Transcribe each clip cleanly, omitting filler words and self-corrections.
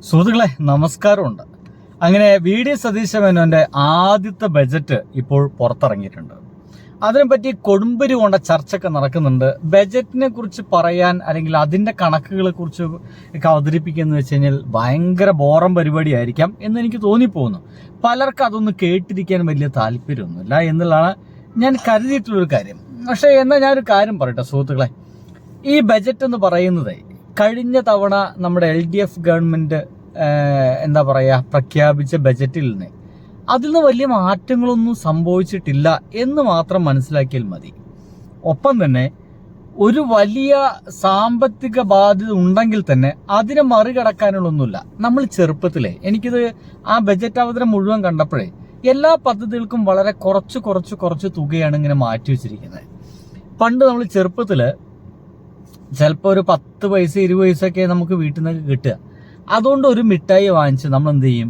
സുഹൃത്തുക്കളെ നമസ്കാരമുണ്ട്. അങ്ങനെ വി.ഡി. സതീശ മേനോന്റെ ആദ്യത്തെ ബജറ്റ് ഇപ്പോൾ പുറത്തിറങ്ങിയിട്ടുണ്ട്. അതിനെപ്പറ്റി കൊടുമ്പരി കൊണ്ട ചർച്ചയൊക്കെ നടക്കുന്നുണ്ട്. ബജറ്റിനെ കുറിച്ച് പറയാൻ അല്ലെങ്കിൽ അതിന്റെ കണക്കുകളെ കുറിച്ച് ഒക്കെ അവതരിപ്പിക്കുന്ന വെച്ച് കഴിഞ്ഞാൽ ഭയങ്കര ബോറം പരിപാടിയായിരിക്കാം എന്ന് എനിക്ക് തോന്നിപ്പോകുന്നു. പലർക്കും അതൊന്നും കേട്ടിരിക്കാൻ വലിയ താല്പര്യമൊന്നുമില്ല എന്നുള്ളതാണ് ഞാൻ കരുതിയിട്ടുള്ളൊരു കാര്യം. പക്ഷേ എന്നാൽ ഞാനൊരു കാര്യം പറയട്ടെ സുഹൃത്തുക്കളെ, ഈ ബജറ്റ് എന്ന് പറയുന്നത് കഴിഞ്ഞ തവണ നമ്മുടെ LDF ഗവൺമെന്റ് പ്രഖ്യാപിച്ച ബജറ്റിൽ നിന്ന് അതിൽ നിന്ന് വലിയ മാറ്റങ്ങളൊന്നും സംഭവിച്ചിട്ടില്ല എന്ന് മാത്രം മനസ്സിലാക്കിയാൽ മതി. ഒപ്പം തന്നെ ഒരു വലിയ സാമ്പത്തിക ബാധ്യത ഉണ്ടെങ്കിൽ തന്നെ അതിനെ മറികടക്കാനുള്ളൊന്നുമില്ല. നമ്മൾ ചെറുപ്പത്തിലെ എനിക്കിത് ആ ബജറ്റ് അവതരണം മുഴുവൻ കണ്ടപ്പോഴേ എല്ലാ പദ്ധതികൾക്കും വളരെ കുറച്ച് തുകയാണ് ഇങ്ങനെ മാറ്റി വെച്ചിരിക്കുന്നത്. പണ്ട് നമ്മൾ ചെറുപ്പത്തില് ചിലപ്പോൾ ഒരു 10 പൈസ 20 പൈസയൊക്കെ നമുക്ക് വീട്ടിൽ നിന്നൊക്കെ കിട്ടുക. അതുകൊണ്ട് ഒരു മിഠായി വാങ്ങിച്ച് നമ്മൾ എന്ത് ചെയ്യും?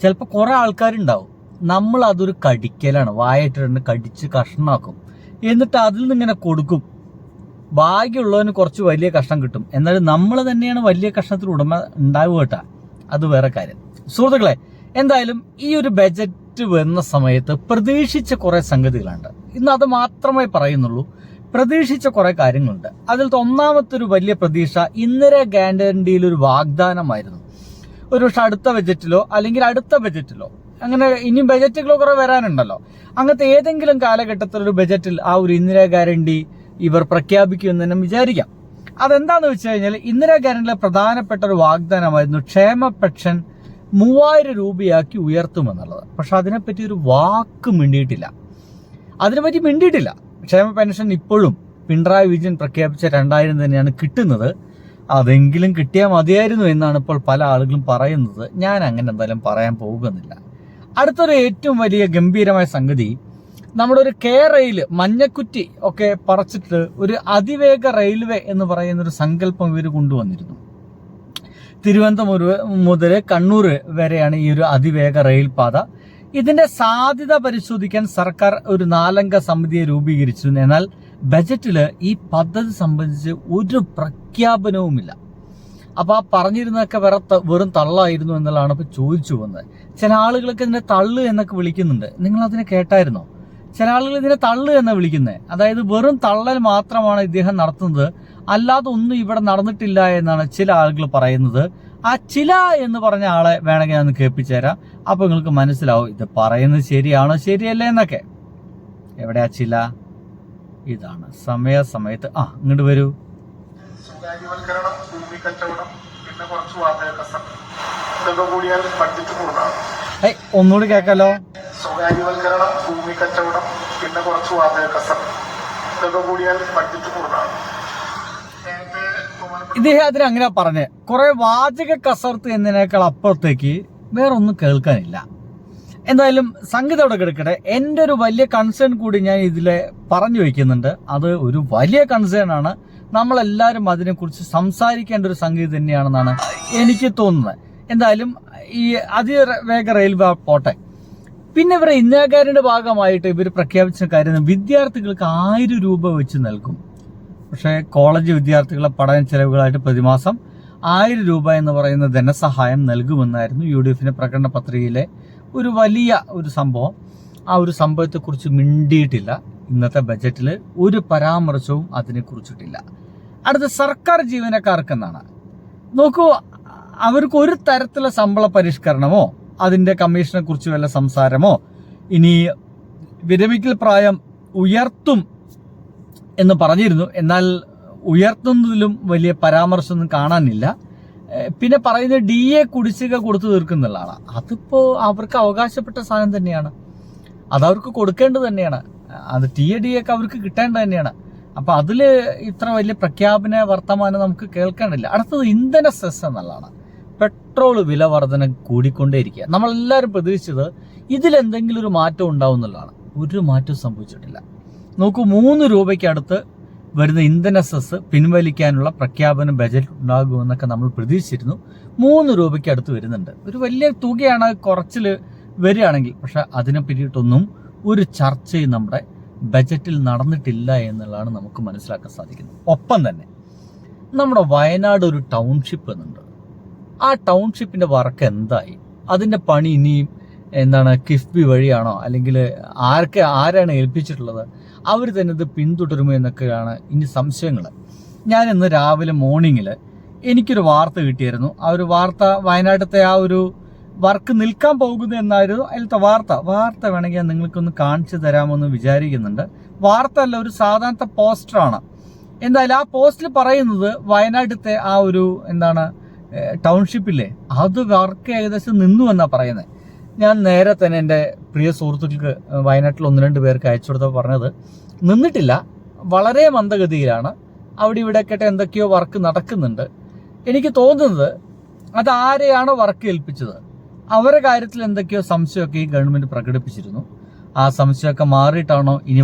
ചിലപ്പോൾ കുറെ ആൾക്കാരുണ്ടാവും, നമ്മൾ അതൊരു കടിക്കലാണ്, വായിട്ടിട്ട് കടിച്ച് കഷ്ണമാക്കും, എന്നിട്ട് അതിൽ നിന്ന് ഇങ്ങനെ കൊടുക്കും. ഭാഗ്യമുള്ളവന് കുറച്ച് വലിയ കഷ്ണം കിട്ടും, എന്നാലും നമ്മൾ തന്നെയാണ് വലിയ കഷ്ണത്തിൽ ഉടമ ഉണ്ടാവുക കേട്ടാ. അത് വേറെ കാര്യം. സുഹൃത്തുക്കളെ, എന്തായാലും ഈ ഒരു ബജറ്റ് വന്ന സമയത്ത് പ്രതീക്ഷിച്ച കുറെ സംഗതികളുണ്ട്. ഇന്ന് അത് മാത്രമേ പറയുന്നുള്ളൂ. പ്രതീക്ഷിച്ച കുറെ കാര്യങ്ങളുണ്ട്. അതിൽ ഒന്നാമത്തെ ഒരു വലിയ പ്രതീക്ഷ ഇന്ദിരാ ഗ്യാരണ്ടിയിൽ ഒരു വാഗ്ദാനമായിരുന്നു. ഒരു പക്ഷെ അടുത്ത ബജറ്റിലോ അല്ലെങ്കിൽ അടുത്ത ബജറ്റിലോ, അങ്ങനെ ഇനിയും ബജറ്റുകൾ കുറെ വരാനുണ്ടല്ലോ, അങ്ങനത്തെ ഏതെങ്കിലും കാലഘട്ടത്തിൽ ഒരു ബജറ്റിൽ ആ ഒരു ഇന്ദിരാ ഗ്യാരണ്ടി ഇവർ പ്രഖ്യാപിക്കുമെന്ന് തന്നെ വിചാരിക്കാം. അതെന്താന്ന് വെച്ച് കഴിഞ്ഞാൽ ഇന്ദിരാ ഗ്യാരണ്ടിയിലെ പ്രധാനപ്പെട്ട ഒരു വാഗ്ദാനമായിരുന്നു ക്ഷേമ പെൻഷൻ 3000 രൂപയാക്കി ഉയർത്തുമെന്നുള്ളത്. പക്ഷെ അതിനെപ്പറ്റി ഒരു വാക്ക് മിണ്ടിയിട്ടില്ല. ക്ഷേമ പെൻഷൻ ഇപ്പോഴും പിണറായി വിജയൻ പ്രഖ്യാപിച്ച 2000 തന്നെയാണ് കിട്ടുന്നത്. അതെങ്കിലും കിട്ടിയാൽ മതിയായിരുന്നു എന്നാണ് ഇപ്പോൾ പല ആളുകളും പറയുന്നത്. ഞാൻ അങ്ങനെ എന്തായാലും പറയാൻ പോകുന്നില്ല. അടുത്തൊരു ഏറ്റവും വലിയ ഗംഭീരമായ സംഗതി, നമ്മുടെ ഒരു റെയിൽ മഞ്ഞക്കുറ്റി ഒക്കെ പറിച്ചിട്ട് ഒരു അതിവേഗ റെയിൽവേ എന്ന് പറയുന്നൊരു സങ്കല്പം ഇവർ കൊണ്ടുവന്നിരുന്നു. തിരുവനന്തപുരം മുതൽ കണ്ണൂർ വരെയാണ് ഈ ഒരു അതിവേഗ റെയിൽ പാത. ഇതിന്റെ സാധ്യത പരിശോധിക്കാൻ സർക്കാർ ഒരു 4-അംഗ സമിതിയെ രൂപീകരിച്ചിരുന്നു. എന്നാൽ ബജറ്റില് ഈ പദ്ധതി സംബന്ധിച്ച് ഒരു പ്രഖ്യാപനവുമില്ല. അപ്പൊ ആ പറഞ്ഞിരുന്നതൊക്കെ വെറും തള്ളായിരുന്നു എന്നുള്ളതാണ് ഇപ്പൊ ചോദിച്ചു വന്നത്. ചില ആളുകളൊക്കെ ഇതിനെ തള്ളു എന്നൊക്കെ വിളിക്കുന്നുണ്ട്. നിങ്ങൾ അതിനെ കേട്ടായിരുന്നോ? ചില ആളുകൾ ഇതിനെ തള്ളു എന്നാ വിളിക്കുന്നത്. അതായത് വെറും തള്ളൽ മാത്രമാണ് ഇദ്ദേഹം നടത്തുന്നത്, അല്ലാതെ ഒന്നും ഇവിടെ നടന്നിട്ടില്ല എന്നാണ് ചില ആളുകൾ പറയുന്നത്. ആ ചില എന്ന് പറഞ്ഞ ആളെ വേണമെങ്കിൽ ഞാൻ കേൾപ്പിച്ചു തരാം. അപ്പൊ നിങ്ങൾക്ക് മനസ്സിലാവും ഇത് പറയുന്നത് ശരിയാണോ ശരിയല്ലേ എന്നൊക്കെ. എവിടെയാ ചില? ഇതാണ് സമയത്ത് ഇങ്ങോട്ട് വരൂ. സ്വകാര്യവൽക്കരണം, ഭൂമി കച്ചവടം, പിന്നെ കുറച്ച് വാതക കസം, ഇതൊക്കെ കൂടിയാൽ ബഡ്ജറ്റ് കൂടുന്നതാണ്. ഒന്നുകൂടി കേൾക്കാലോ. സ്വകാര്യവൽക്കരണം, ഭൂമി കച്ചവടം, പിന്നെ കുറച്ച് വാതക കസം, ഇതൊക്കെ കൂടിയാൽ ബഡ്ജറ്റ് കൂടുന്നതാണ്. ഇദ്ദേഹം അതിന് അങ്ങനെ പറഞ്ഞ് കുറെ വാചക കസർത്ത് എന്നതിനേക്കാൾ അപ്പുറത്തേക്ക് വേറൊന്നും കേൾക്കാനില്ല. എന്തായാലും സംഗീതം അവിടെ കിടക്കട്ടെ. എൻ്റെ ഒരു വലിയ കൺസേൺ കൂടി ഞാൻ ഇതിലെ പറഞ്ഞു വയ്ക്കുന്നുണ്ട്. അത് ഒരു വലിയ കൺസേൺ ആണ്. നമ്മളെല്ലാവരും അതിനെക്കുറിച്ച് സംസാരിക്കേണ്ട ഒരു സംഗതി തന്നെയാണെന്നാണ് എനിക്ക് തോന്നുന്നത്. എന്തായാലും ഈ അതിവേഗ റെയിൽവേ പോട്ടെ. പിന്നെ ഇവരെ ഇന്ദിരാ ഭാഗമായിട്ട് ഇവർ പ്രഖ്യാപിച്ച കാര്യം വിദ്യാർത്ഥികൾക്ക് 1000 രൂപ വെച്ച് നൽകും. പക്ഷേ കോളേജ് വിദ്യാർത്ഥികളെ പഠന ചെലവുകളായിട്ട് പ്രതിമാസം 1000 രൂപ എന്ന് പറയുന്ന ധനസഹായം നൽകുമെന്നായിരുന്നു UDF പ്രകടന പത്രികയിലെ ഒരു വലിയ ഒരു സംഭവം. ആ ഒരു സംഭവത്തെക്കുറിച്ച് മിണ്ടിയിട്ടില്ല. ഇന്നത്തെ ബജറ്റിൽ ഒരു പരാമർശവും അതിനെക്കുറിച്ചിട്ടില്ല. അടുത്ത സർക്കാർ ജീവനക്കാർക്കെന്നാണ്. നോക്കൂ, അവർക്ക് ഒരു തരത്തിലുള്ള ശമ്പള പരിഷ്കരണമോ അതിന്റെ കമ്മീഷനെ കുറിച്ച് വല്ല സംസാരമോ, ഇനി വിരമിക്കൽ പ്രായം ഉയർത്തും എന്ന് പറഞ്ഞിരുന്നു, എന്നാൽ ഉയർത്തുന്നതിലും വലിയ പരാമർശമൊന്നും കാണാനില്ല. പിന്നെ പറയുന്നത് DA കുടിശ്ശിക കൊടുത്തു തീർക്കുന്നുള്ളതാണ്. അതിപ്പോ അവർക്ക് അവകാശപ്പെട്ട സാധനം തന്നെയാണ്, അതവർക്ക് കൊടുക്കേണ്ടത് തന്നെയാണ്. അത് DA ഒക്കെ അവർക്ക് കിട്ടേണ്ടത് തന്നെയാണ്. അപ്പൊ അതില് ഇത്ര വലിയ പ്രഖ്യാപന വർത്തമാനം നമുക്ക് കേൾക്കാനില്ല. അടുത്തത് ഇന്ധന സെസ് എന്നുള്ളതാണ്. പെട്രോൾ വില വർധന കൂടിക്കൊണ്ടേയിരിക്കുക. നമ്മളെല്ലാവരും പ്രതീക്ഷിച്ചത് ഇതിലെന്തെങ്കിലും ഒരു മാറ്റം ഉണ്ടാവും എന്നുള്ളതാണ്. ഒരു മാറ്റവും സംഭവിച്ചിട്ടില്ല. നോക്കൂ, 3 രൂപയ്ക്ക് അടുത്ത് വരുന്ന ഇന്ധന സെസ് പിൻവലിക്കാനുള്ള പ്രഖ്യാപനം ബജറ്റ് ഉണ്ടാകുമെന്നൊക്കെ നമ്മൾ പ്രതീക്ഷിച്ചിരുന്നു. 3 രൂപയ്ക്ക് അടുത്ത് വരുന്നുണ്ട്. ഒരു വലിയ തുകയാണ് കുറച്ചില് വരികയാണെങ്കിൽ. പക്ഷെ അതിനെ പറ്റിയിട്ടൊന്നും ഒരു ചർച്ചയും നമ്മുടെ ബജറ്റിൽ നടന്നിട്ടില്ല എന്നുള്ളതാണ് നമുക്ക് മനസ്സിലാക്കാൻ സാധിക്കുന്നത്. ഒപ്പം തന്നെ നമ്മുടെ വയനാട് ഒരു ടൗൺഷിപ്പ് എന്നുണ്ട്. ആ ടൗൺഷിപ്പിന്റെ വർക്ക് എന്തായി? അതിന്റെ പണി ഇനിയും എന്താണ് കിഫ്ബി വഴിയാണോ, അല്ലെങ്കിൽ ആരാണ് ഏൽപ്പിച്ചിട്ടുള്ളത്? അവർ തന്നെ ഇത് പിന്തുടരുമോ എന്നൊക്കെയാണ് ഇനി സംശയങ്ങൾ. ഞാൻ ഇന്ന് രാവിലെ മോർണിംഗിൽ എനിക്കൊരു വാർത്ത കിട്ടിയായിരുന്നു. ആ ഒരു വാർത്ത വയനാട്ടിലത്തെ ആ ഒരു വർക്ക് നിൽക്കാൻ പോകുന്നു എന്നായിരുന്നു അതിലത്തെ വാർത്ത വേണമെങ്കിൽ ഞാൻ നിങ്ങൾക്കൊന്ന് കാണിച്ചു തരാമെന്ന് വിചാരിക്കുന്നുണ്ട്. വാർത്ത അല്ല, ഒരു സാധാരണ പോസ്റ്ററാണ്. എന്തായാലും ആ പോസ്റ്റിൽ പറയുന്നത് വയനാട്ടിലത്തെ ആ ഒരു ടൗൺഷിപ്പില്ലേ, അത് വർക്ക് ഏകദേശം നിന്നു എന്നാണ് പറയുന്നത്. ഞാൻ നേരെ തന്നെ എൻ്റെ പ്രിയ സുഹൃത്തുക്കൾക്ക് വയനാട്ടിൽ 1-2 പേർക്ക് അയച്ചു കൊടുത്തപ്പോൾ പറഞ്ഞത് നിന്നിട്ടില്ല, വളരെ മന്ദഗതിയിലാണ്, അവിടെ ഇവിടെ ഒക്കെ എന്തൊക്കെയോ വർക്ക് നടക്കുന്നുണ്ട്. എനിക്ക് തോന്നുന്നത് അത് ആരെയാണോ വർക്ക് ഏൽപ്പിച്ചത് അവരുടെ കാര്യത്തിൽ എന്തൊക്കെയോ സംശയമൊക്കെ ഈ ഗവൺമെന്റ് പ്രകടിപ്പിച്ചിരുന്നു. ആ സംശയമൊക്കെ മാറിയിട്ടാണോ ഇനി